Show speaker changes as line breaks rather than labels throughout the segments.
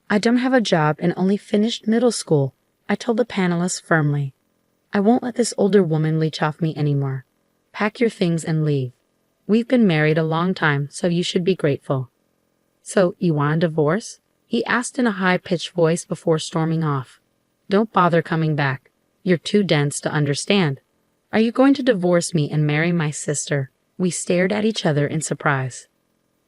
I don't have a job and only finished middle school, I told the panelists firmly. I won't let this older woman leech off me anymore. Pack your things and leave. We've been married a long time, so you should be grateful. So, you want a divorce? He asked in a high-pitched voice before storming off. Don't bother coming back. You're too dense to understand. Are you going to divorce me and marry my sister? We stared at each other in surprise.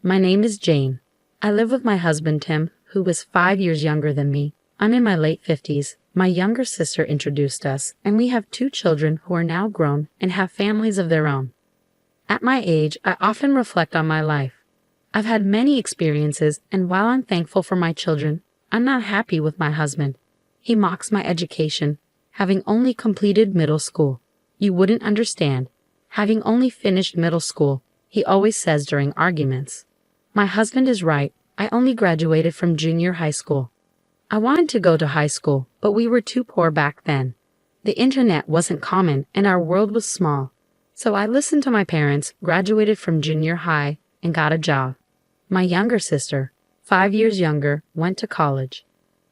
My name is Jane. I live with my husband Tim, who is 5 years younger than me. I'm in my late 50s. My younger sister introduced us, and we have 2 children who are now grown and have families of their own. At my age, I often reflect on my life. I've had many experiences, and while I'm thankful for my children, I'm not happy with my husband. He mocks my education, having only completed middle school. You wouldn't understand. Having only finished middle school, he always says during arguments. My husband is right. I only graduated from junior high school. I wanted to go to high school, but we were too poor back then. The internet wasn't common and our world was small. So I listened to my parents, graduated from junior high, and got a job. My younger sister, 5 years younger, went to college.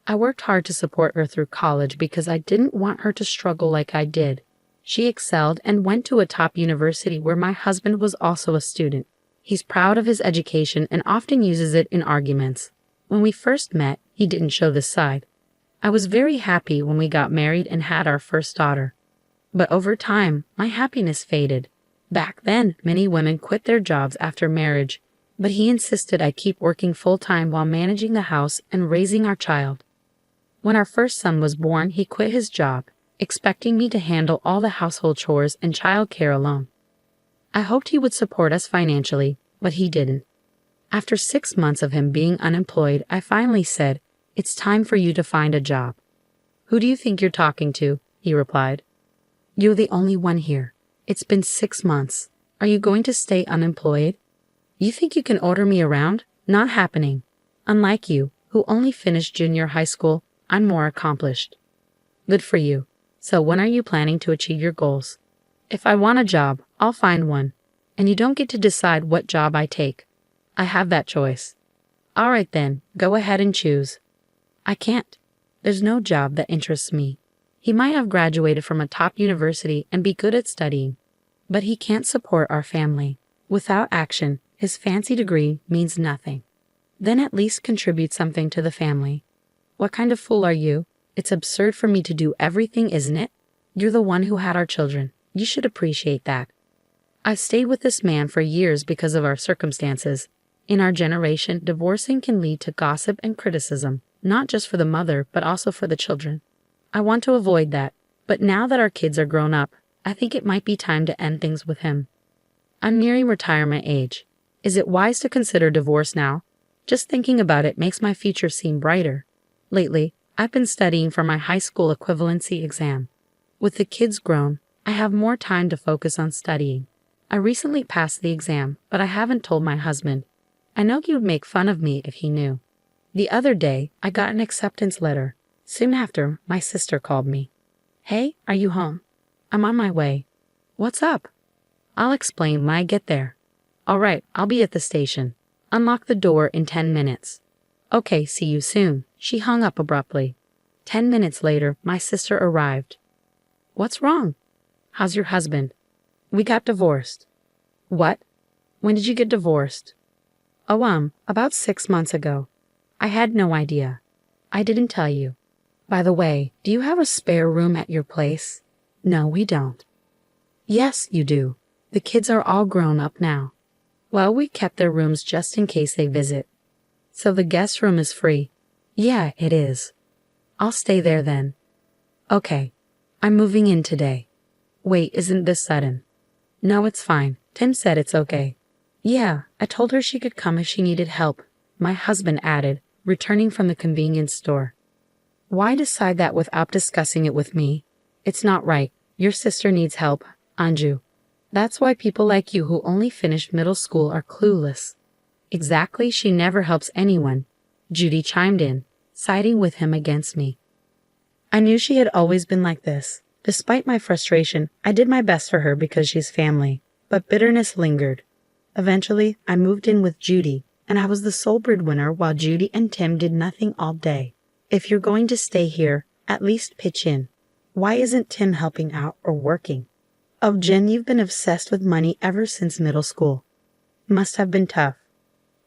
I worked hard to support her through college because I didn't want her to struggle like I did. She excelled and went to a top university where my husband was also a student. He's proud of his education and often uses it in arguments. When we first met, he didn't show this side. I was very happy when we got married and had our first daughter. But over time, my happiness faded. Back then, many women quit their jobs after marriage, but he insisted I keep working full-time while managing the house and raising our child. When our first son was born, he quit his job, expecting me to handle all the household chores and child care alone. I hoped he would support us financially, but he didn't. After 6 months of him being unemployed, I finally said, "It's time for you to find a job." "Who do you think you're talking to?" he replied. "You're the only one here. It's been 6 months. Are you going to stay unemployed? You think you can order me around? Not happening. Unlike you, who only finished junior high school, I'm more accomplished." "Good for you. So when are you planning to achieve your goals?" "If I want a job, I'll find one. And you don't get to decide what job I take. I have that choice." "All right then, go ahead and choose." "I can't. There's no job that interests me. He might have graduated from a top university and be good at studying, but he can't support our family. Without action, his fancy degree means nothing. Then at least contribute something to the family." "What kind of fool are you? It's absurd for me to do everything, isn't it? You're the one who had our children. You should appreciate that." I've stayed with this man for years because of our circumstances. In our generation, divorcing can lead to gossip and criticism, not just for the mother, but also for the children. I want to avoid that, but now that our kids are grown up, I think it might be time to end things with him. I'm nearing retirement age. Is it wise to consider divorce now? Just thinking about it makes my future seem brighter. Lately, I've been studying for my high school equivalency exam. With the kids grown, I have more time to focus on studying. I recently passed the exam, but I haven't told my husband. I know he would make fun of me if he knew. The other day, I got an acceptance letter. Soon after, my sister called me. "Hey, are you home?" "I'm on my way." "What's up?" "I'll explain when I get there." "All right, I'll be at the station. Unlock the door in 10 minutes. "Okay, see you soon." She hung up abruptly. 10 minutes later, my sister arrived. "What's wrong?" "How's your husband?" "We got divorced." "What? When did you get divorced?" "Oh, about 6 months ago." "I had no idea. I didn't tell you. By the way, do you have a spare room at your place?" "No, we don't." "Yes, you do. The kids are all grown up now." "Well, we kept their rooms just in case they visit." "So the guest room is free?" "Yeah, it is." "I'll stay there then." "Okay. I'm moving in today." "Wait, isn't this sudden?" "No, it's fine. Tim said it's okay." "Yeah, I told her she could come if she needed help," my husband added, returning from the convenience store. "Why decide that without discussing it with me? It's not right. Your sister needs help, Anju. That's why people like you who only finished middle school are clueless." "Exactly, she never helps anyone," Judy chimed in, siding with him against me. I knew she had always been like this. Despite my frustration, I did my best for her because she's family, but bitterness lingered. Eventually, I moved in with Judy, and I was the sole breadwinner while Judy and Tim did nothing all day. If you're going to stay here, at least pitch in. Why isn't Tim helping out or working? Oh, Jen, you've been obsessed with money ever since middle school. Must have been tough.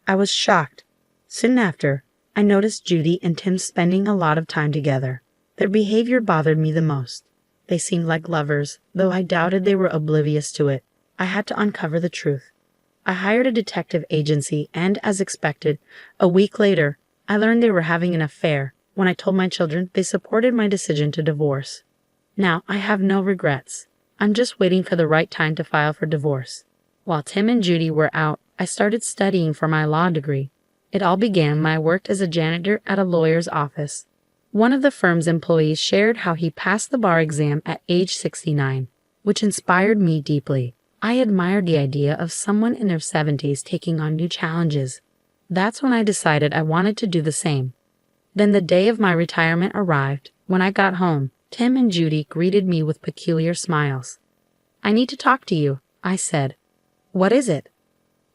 I was shocked. Soon after, I noticed Judy and Tim spending a lot of time together. Their behavior bothered me the most. They seemed like lovers, though I doubted they were oblivious to it. I had to uncover the truth. I hired a detective agency and, as expected, a week later, I learned they were having an affair. When I told my children, they supported my decision to divorce. Now, I have no regrets. I'm just waiting for the right time to file for divorce. While Tim and Judy were out, I started studying for my law degree. It all began when I worked as a janitor at a lawyer's office. One of the firm's employees shared how he passed the bar exam at age 69, which inspired me deeply. I admired the idea of someone in their 70s taking on new challenges. That's when I decided I wanted to do the same. Then the day of my retirement arrived. When I got home, Tim and Judy greeted me with peculiar smiles. "I need to talk to you," I said. "What is it?"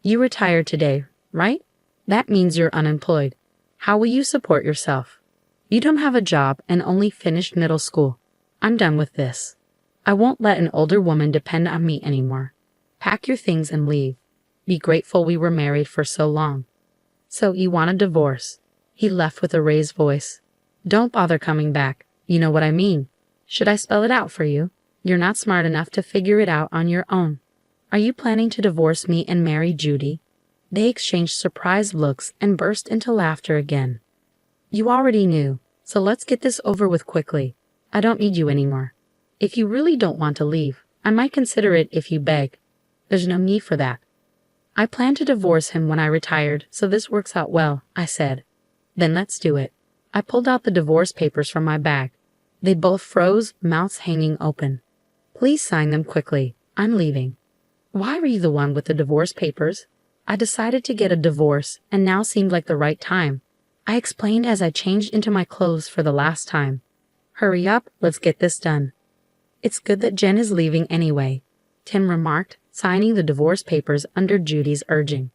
"You retired today, right? That means you're unemployed. How will you support yourself? You don't have a job and only finished middle school. I'm done with this. I won't let an older woman depend on me anymore. Pack your things and leave. Be grateful we were married for so long." "So you want a divorce?" He left with a raised voice. "Don't bother coming back. You know what I mean. Should I spell it out for you? You're not smart enough to figure it out on your own. Are you planning to divorce me and marry Judy?" They exchanged surprised looks and burst into laughter again. "You already knew, so let's get this over with quickly. I don't need you anymore. If you really don't want to leave, I might consider it if you beg. There's no need for that." "I plan to divorce him when I retired, so this works out well," I said. "Then let's do it." I pulled out the divorce papers from my bag. They both froze, mouths hanging open. "Please sign them quickly. I'm leaving." "Why were you the one with the divorce papers?" "I decided to get a divorce, and now seemed like the right time," I explained as I changed into my clothes for the last time. "Hurry up, let's get this done." "It's good that Jen is leaving anyway," Tim remarked, signing the divorce papers under Judy's urging.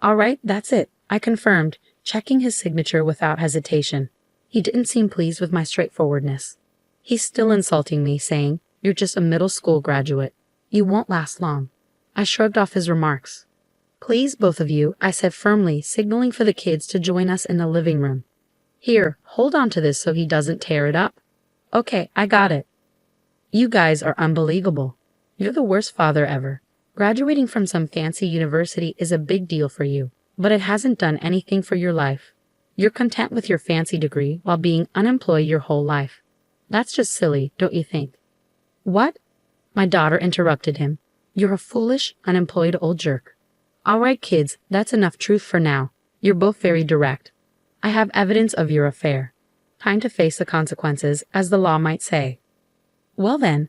"All right, that's it," I confirmed, checking his signature without hesitation. He didn't seem pleased with my straightforwardness. He's still insulting me, saying, "You're just a middle school graduate. You won't last long." I shrugged off his remarks. "Please, both of you," I said firmly, signaling for the kids to join us in the living room. "Here, hold on to this so he doesn't tear it up." "Okay, I got it." "You guys are unbelievable. You're the worst father ever. Graduating from some fancy university is a big deal for you, but it hasn't done anything for your life. You're content with your fancy degree while being unemployed your whole life. That's just silly, don't you think?" "What?" My daughter interrupted him. "You're a foolish, unemployed old jerk." "All right, kids, that's enough truth for now. You're both very direct. I have evidence of your affair. Time to face the consequences, as the law might say." Well then,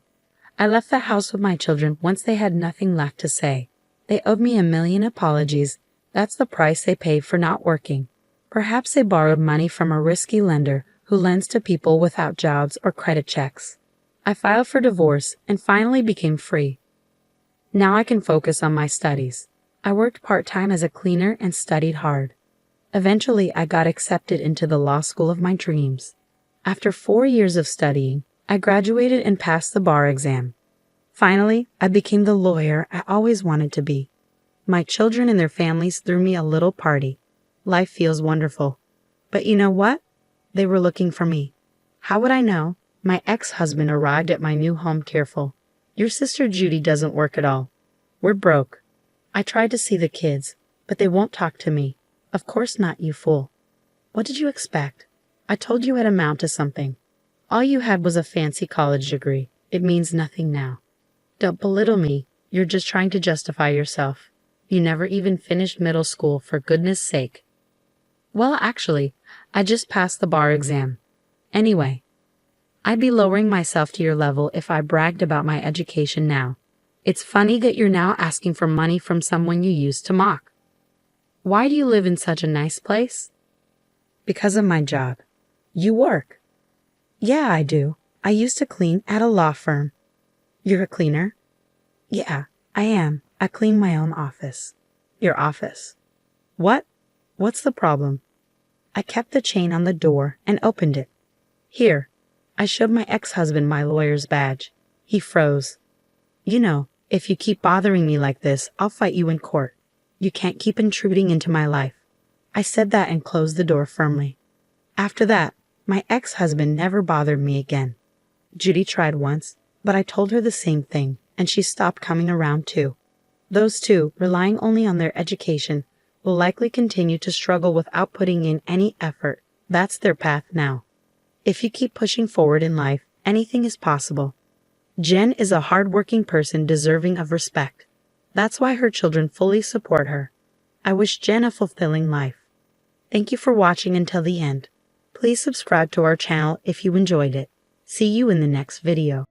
I left the house with my children once they had nothing left to say. They owed me a million apologies. That's the price they paid for not working. Perhaps they borrowed money from a risky lender who lends to people without jobs or credit checks. I filed for divorce and finally became free. Now I can focus on my studies. I worked part-time as a cleaner and studied hard. Eventually, I got accepted into the law school of my dreams. After 4 years of studying, I graduated and passed the bar exam. Finally, I became the lawyer I always wanted to be. My children and their families threw me a little party. Life feels wonderful. But you know what? They were looking for me. How would I know? My ex-husband arrived at my new home tearful. "Your sister Judy doesn't work at all. We're broke." I tried to see the kids, but they won't talk to me. "Of course not, you fool. What did you expect? I told you I'd amount to something. All you had was a fancy college degree. It means nothing now. Don't belittle me. You're just trying to justify yourself. You never even finished middle school, for goodness sake." "Well, actually, I just passed the bar exam. Anyway, I'd be lowering myself to your level if I bragged about my education now. It's funny that you're now asking for money from someone you used to mock. Why do you live in such a nice place?" "Because of my job." "You work?" "Yeah, I do. I used to clean at a law firm." "You're a cleaner?" "Yeah, I am. I clean my own office." "Your office?" "What?" What's the problem? I kept the chain on the door and opened it. Here. I showed my ex-husband my lawyer's badge. He froze. You know, if you keep bothering me like this, I'll fight you in court. You can't keep intruding into my life. I said that and closed the door firmly. After that, my ex-husband never bothered me again. Judy tried once, but I told her the same thing, and she stopped coming around too. Those two, relying only on their education, will likely continue to struggle without putting in any effort. That's their path now. If you keep pushing forward in life, anything is possible. Jen is a hard-working person deserving of respect. That's why her children fully support her. I wish Jen a fulfilling life. Thank you for watching until the end. Please subscribe to our channel if you enjoyed it. See you in the next video.